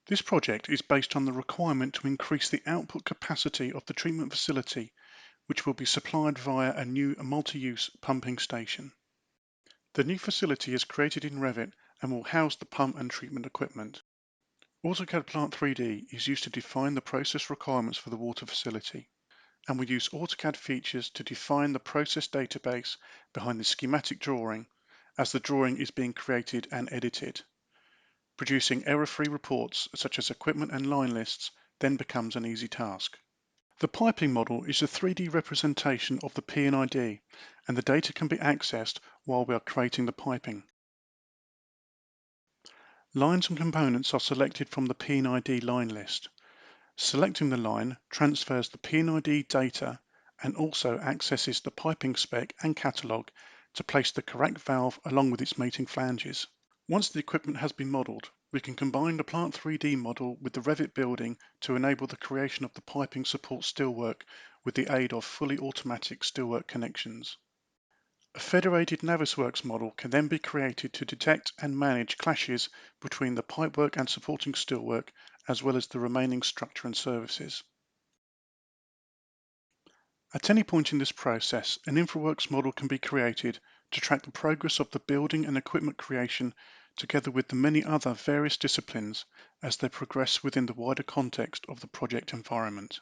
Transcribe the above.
This project is based on the requirement to increase the output capacity of the treatment facility, which will be supplied via a new multi-use pumping station. The new facility is created in Revit and will house the pump and treatment equipment. AutoCAD Plant 3D is used to define the process requirements for the water facility, and we use AutoCAD features to define the process database behind the schematic drawing as the drawing is being created and edited. Producing error-free reports such as equipment and line lists then becomes an easy task. The piping model is a 3D representation of the P&ID, and the data can be accessed while we are creating the piping. Lines and components are selected from the P&ID line list. Selecting the line transfers the P&ID data and also accesses the piping spec and catalogue to place the correct valve along with its mating flanges. Once the equipment has been modelled, we can combine the Plant 3D model with the Revit building to enable the creation of the piping support steelwork with the aid of fully automatic steelwork connections. A federated Navisworks model can then be created to detect and manage clashes between the pipework and supporting steelwork, as well as the remaining structure and services. At any point in this process, an InfraWorks model can be created to track the progress of the building and equipment creation together with the many other various disciplines as they progress within the wider context of the project environment.